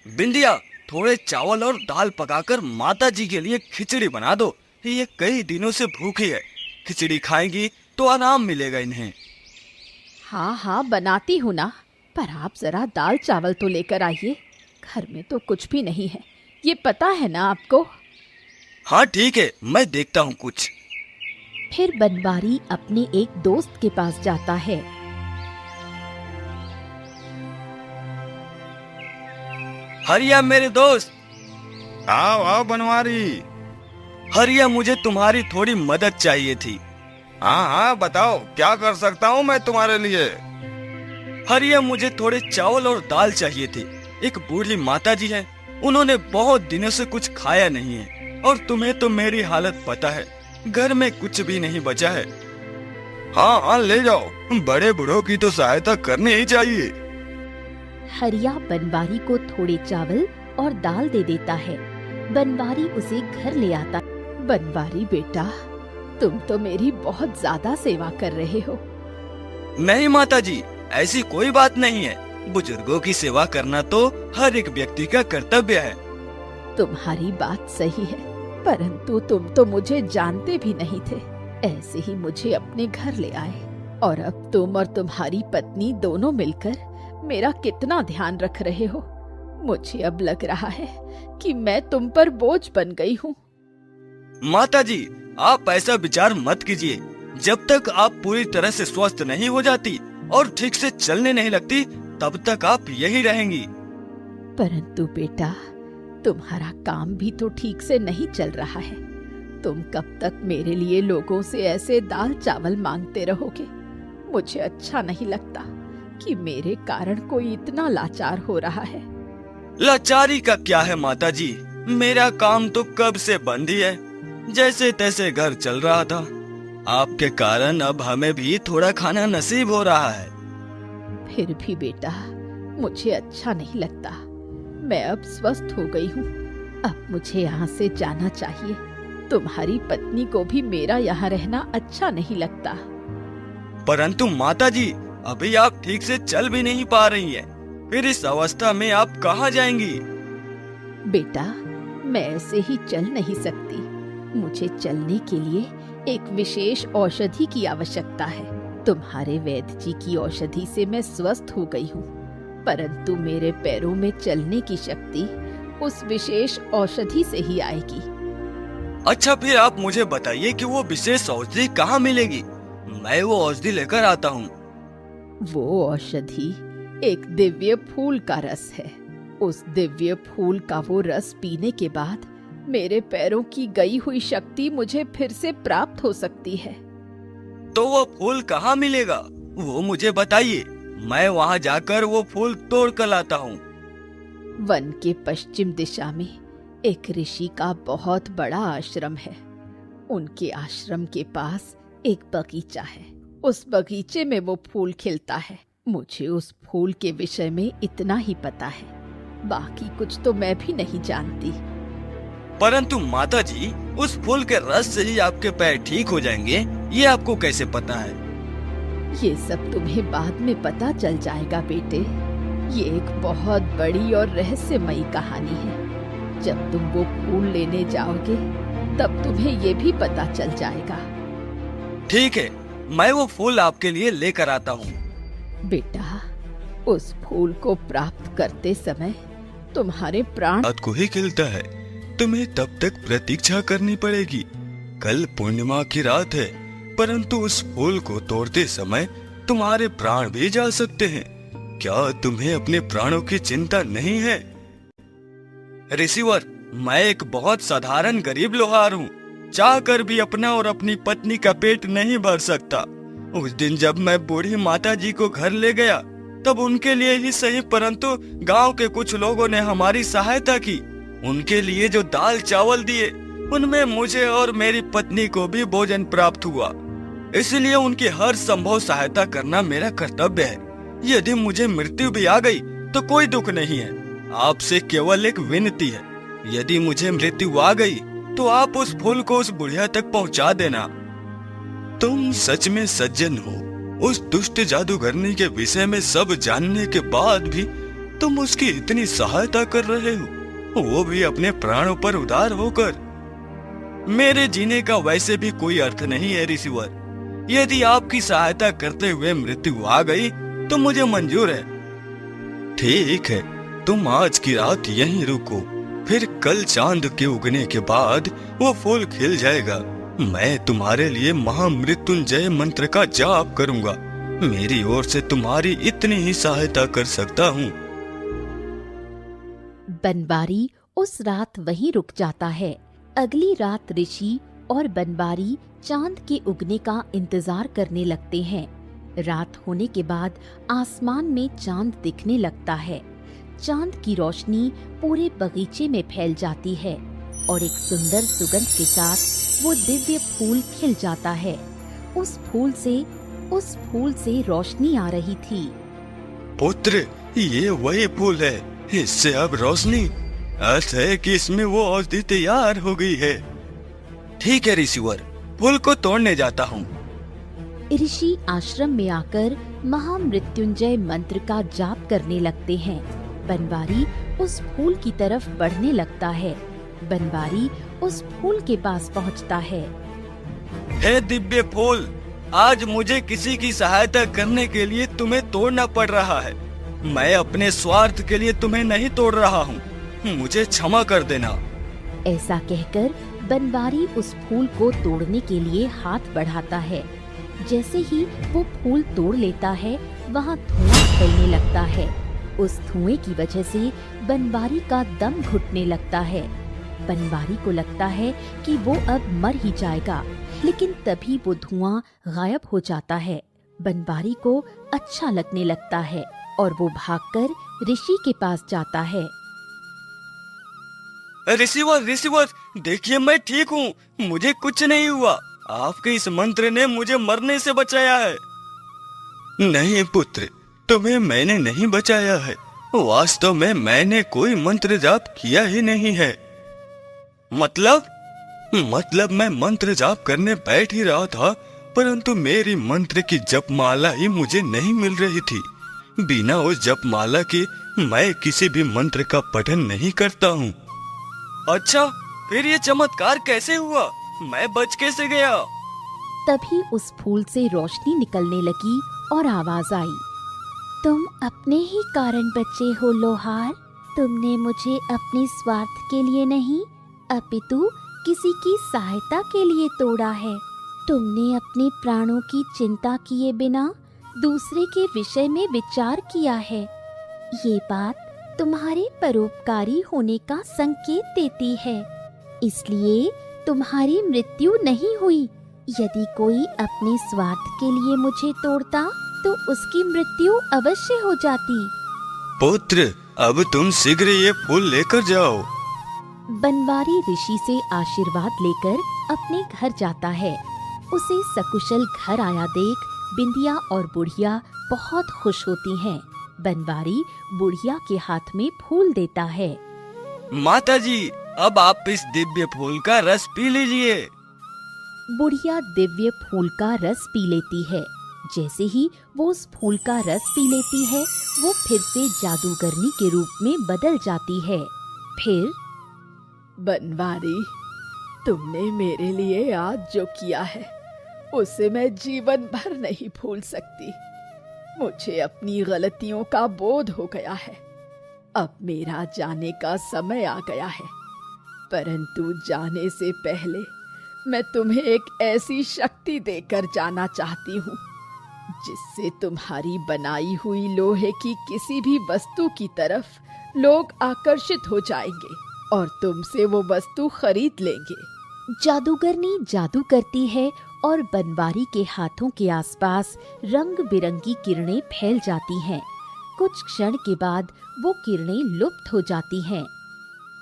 बिंदिया, थोड़े चावल और दाल पकाकर माता जी के लिए खिचड़ी बना दो। ये कई दिनों से भूखी है। खिचड़ी खाएंगी तो आराम मिलेगा इन्हें। हाँ हाँ, बनाती हूँ ना। पर आप जरा दाल चावल तो लेकर आइए। घर में तो कुछ भी नहीं है, ये पता है ना आपको। हाँ ठीक है, मैं देखता हूँ कुछ। फिर बनवारी अपने एक दोस्त के पास जाता है। हरिया मेरे दोस्त। आओ आओ बनवारी। हरिया, मुझे तुम्हारी थोड़ी मदद चाहिए थी। हाँ हाँ बताओ, क्या कर सकता हूँ मैं तुम्हारे लिए। हरिया, मुझे थोड़े चावल और दाल चाहिए थे। एक बूढ़ी माता जी है, उन्होंने बहुत दिनों से कुछ खाया नहीं है। और तुम्हें तो मेरी हालत पता है, घर में कुछ भी नहीं बचा है। हाँ हाँ ले जाओ, बड़े बूढ़ों की तो सहायता करनी ही चाहिए। हरिया बनवारी को थोड़े चावल और दाल दे देता है। बनवारी उसे घर ले आता। बनवारी बेटा, तुम तो मेरी बहुत ज्यादा सेवा कर रहे हो। नहीं माता जी, ऐसी कोई बात नहीं है। बुजुर्गों की सेवा करना तो हर एक व्यक्ति का कर्तव्य है। तुम्हारी बात सही है, परंतु तुम तो मुझे जानते भी नहीं थे। ऐसे ही मुझे अपने घर ले आए और अब तुम और तुम्हारी पत्नी दोनों मिलकर मेरा कितना ध्यान रख रहे हो। मुझे अब लग रहा है कि मैं तुम पर बोझ बन गई हूँ। माता जी, आप ऐसा विचार मत कीजिए। जब तक आप पूरी तरह से स्वस्थ नहीं हो जाती और ठीक से चलने नहीं लगती, तब तक आप यही रहेंगी। परंतु बेटा, तुम्हारा काम भी तो ठीक से नहीं चल रहा है। तुम कब तक मेरे लिए लोगों से ऐसे दाल चावल मांगते रहोगे? मुझे अच्छा नहीं लगता कि मेरे कारण कोई इतना लाचार हो रहा है। लाचारी का क्या है माता जी, मेरा काम तो कब से बंद ही है। जैसे तैसे घर चल रहा था। आपके कारण अब हमें भी थोड़ा खाना नसीब हो रहा है। फिर भी बेटा, मुझे अच्छा नहीं लगता। मैं अब स्वस्थ हो गई हूँ। अब मुझे यहाँ से जाना चाहिए। तुम्हारी पत्नी को भी मेरा यहाँ रहना अच्छा नहीं लगता। परंतु माता जी, अभी आप ठीक से चल भी नहीं पा रही हैं। फिर इस अवस्था में आप कहाँ जाएंगी? बेटा, मैं ऐसे ही चल नहीं सकती। मुझे चलने के लिए एक विशेष औषधि की आवश्यकता है। तुम्हारे वैद्य जी की औषधि से मैं स्वस्थ हो गई हूँ, परंतु मेरे पैरों में चलने की शक्ति उस विशेष औषधि से ही आएगी। अच्छा, फिर आप मुझे बताइए कि वो विशेष औषधि कहाँ मिलेगी। मैं वो औषधि लेकर आता हूँ। वो औषधि एक दिव्य फूल का रस है। उस दिव्य फूल का वो रस पीने के बाद मेरे पैरों की गई हुई शक्ति मुझे फिर से प्राप्त हो सकती है। तो वो फूल कहाँ मिलेगा, वो मुझे बताइए। मैं वहाँ जाकर वो फूल तोड़ कर लाता हूँ। वन के पश्चिम दिशा में एक ऋषि का बहुत बड़ा आश्रम है। उनके आश्रम के पास एक बगीचा है। उस बगीचे में वो फूल खिलता है। मुझे उस फूल के विषय में इतना ही पता है, बाकी कुछ तो मैं भी नहीं जानती। परंतु माता जी, उस फूल के रस से ही आपके पैर ठीक हो जाएंगे, ये आपको कैसे पता है? ये सब तुम्हें बाद में पता चल जाएगा बेटे। ये एक बहुत बड़ी और रहस्यमयी कहानी है। जब तुम वो फूल लेने जाओगे, तब तुम्हें ये भी पता चल जाएगा। ठीक है, मैं वो फूल आपके लिए लेकर आता हूँ। बेटा, उस फूल को प्राप्त करते समय तुम्हारे प्राण रात को ही खिलता है, तुम्हें तब तक प्रतीक्षा करनी पड़ेगी। कल पूर्णिमा की रात है, परंतु उस फूल को तोड़ते समय तुम्हारे प्राण भी जा सकते हैं। क्या तुम्हें अपने प्राणों की चिंता नहीं है? रिसीवर, मैं एक बहुत साधारण गरीब लोहार हूँ। चाहकर भी अपना और अपनी पत्नी का पेट नहीं भर सकता। उस दिन जब मैं बूढ़ी माता जी को घर ले गया, तब उनके लिए ही सही, परंतु गांव के कुछ लोगों ने हमारी सहायता की। उनके लिए जो दाल चावल दिए, उनमें मुझे और मेरी पत्नी को भी भोजन प्राप्त हुआ। इसलिए उनकी हर संभव सहायता करना मेरा कर्तव्य है। यदि मुझे मृत्यु भी आ गई तो कोई दुख नहीं है। आपसे केवल एक विनती है, यदि मुझे मृत्यु आ गई तो आप उस फूल को उस बुढ़िया तक पहुंचा देना। तुम सच में सज्जन हो। उस दुष्ट जादूगरनी के विषय में सब जानने के बाद भी तुम उसकी इतनी सहायता कर रहे हो, वो भी अपने प्राणों पर उदार होकर। मेरे जीने का वैसे भी कोई अर्थ नहीं है ऋषिवर। यदि आपकी सहायता करते हुए मृत्यु आ गई तो मुझे मंजूर है। ठीक है, तुम आज की रात यहीं रुको, फिर कल चांद के उगने के बाद वो फूल खिल जाएगा। मैं तुम्हारे लिए महामृत्युंजय मंत्र का जाप करूंगा। मेरी ओर से तुम्हारी इतनी ही सहायता कर सकता हूँ। बनवारी उस रात वहीं रुक जाता है। अगली रात ऋषि और बनवारी चांद के उगने का इंतजार करने लगते हैं। रात होने के बाद आसमान में चांद दिखने लगता है। चांद की रोशनी पूरे बगीचे में फैल जाती है और एक सुंदर सुगंध के साथ वो दिव्य फूल खिल जाता है। उस फूल से रोशनी आ रही थी। पुत्र, ये वही फूल है, इससे अब रोशनी, अर्थ है कि इसमें वो औषधि तैयार हो गई है। ठीक है ऋषिवर, फूल को तोड़ने जाता हूँ। ऋषि आश्रम में आकर महामृत्युंजय मंत्र का जाप करने लगते हैं। बनवारी उस फूल की तरफ बढ़ने लगता है। बनवारी उस फूल के पास पहुंचता है। हे दिव्य फूल, आज मुझे किसी की सहायता करने के लिए तुम्हें तोड़ना पड़ रहा है। मैं अपने स्वार्थ के लिए तुम्हें नहीं तोड़ रहा हूँ, मुझे क्षमा कर देना। ऐसा कहकर बनवारी उस फूल को तोड़ने के लिए हाथ बढ़ाता है। जैसे ही वो फूल तोड़ लेता है, वहाँ धुआं फैलने लगता है। उस धुएं की वजह से बनवारी का दम घुटने लगता है। बनवारी को लगता है कि वो अब मर ही जाएगा, लेकिन तभी वो धुआं गायब हो जाता है। बनवारी को अच्छा लगने लगता है और वो भागकर ऋषि के पास जाता है। ऋषिवर, देखिए मैं ठीक हूँ, मुझे कुछ नहीं हुआ। आपके इस मंत्र ने मुझे मरने से बचाया है। नहीं पुत्र, तुम्हें मैंने नहीं बचाया है। वास्तव में मैंने कोई मंत्र जाप किया ही नहीं है। मतलब मैं मंत्र जाप करने बैठ ही रहा था, परंतु मेरी मंत्र की जपमाला ही मुझे नहीं मिल रही थी। बिना उस जपमाला के मैं किसी भी मंत्र का पठन नहीं करता हूँ। अच्छा, फिर ये चमत्कार कैसे हुआ? मैं बच कैसे गया? तभी उस फूल से रोशनी निकलने लगी और आवाज आई। तुम अपने ही कारण बचे हो लोहार। तुमने मुझे अपने स्वार्थ के लिए नहीं, अपितु किसी की सहायता के लिए तोड़ा है। तुमने अपने प्राणों की चिंता किए बिना दूसरे के विषय में विचार किया है। ये बात तुम्हारे परोपकारी होने का संकेत देती है, इसलिए तुम्हारी मृत्यु नहीं हुई। यदि कोई अपने स्वार्थ के लिए मुझे तोड़ता तो उसकी मृत्यु अवश्य हो जाती। पुत्र, अब तुम शीघ्र ये फूल लेकर जाओ। बनवारी ऋषि से आशीर्वाद लेकर अपने घर जाता है। उसे सकुशल घर आया देख बिंदिया और बुढ़िया बहुत खुश होती हैं। बनवारी बुढ़िया के हाथ में फूल देता है। माता जी, अब आप इस दिव्य फूल का रस पी लीजिए। बुढ़िया दिव्य फूल का रस पी लेती है। जैसे ही वो उस फूल का रस पी लेती है, वो फिर से जादूगरनी के रूप में बदल जाती है। फिर बनवारी, तुमने मेरे लिए आज जो किया है उसे मैं जीवन भर नहीं भूल सकती। मुझे अपनी गलतियों का बोध हो गया है। अब मेरा जाने का समय आ गया है, परंतु जाने से पहले मैं तुम्हें एक ऐसी शक्ति देकर जाना चाहती हूँ जिससे तुम्हारी बनाई हुई लोहे की किसी भी वस्तु की तरफ लोग आकर्षित हो जाएंगे और तुमसे वो वस्तु खरीद लेंगे। जादूगरनी जादू करती है और बनवारी के हाथों के आसपास रंग बिरंगी किरणें फैल जाती हैं। कुछ क्षण के बाद वो किरणें लुप्त हो जाती हैं।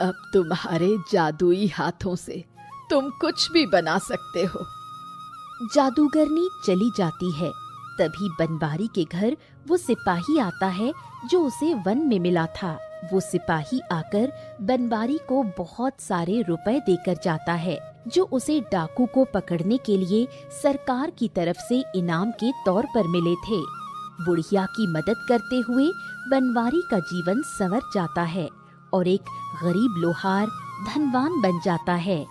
अब तुम्हारे जादुई हाथों से तुम कुछ भी बना सकते हो। जादूगरनी चली जाती है। तभी बनवारी के घर वो सिपाही आता है जो उसे वन में मिला था। वो सिपाही आकर बनवारी को बहुत सारे रुपए देकर जाता है, जो उसे डाकू को पकड़ने के लिए सरकार की तरफ से इनाम के तौर पर मिले थे। बुढ़िया की मदद करते हुए बनवारी का जीवन संवर जाता है और एक गरीब लोहार धनवान बन जाता है।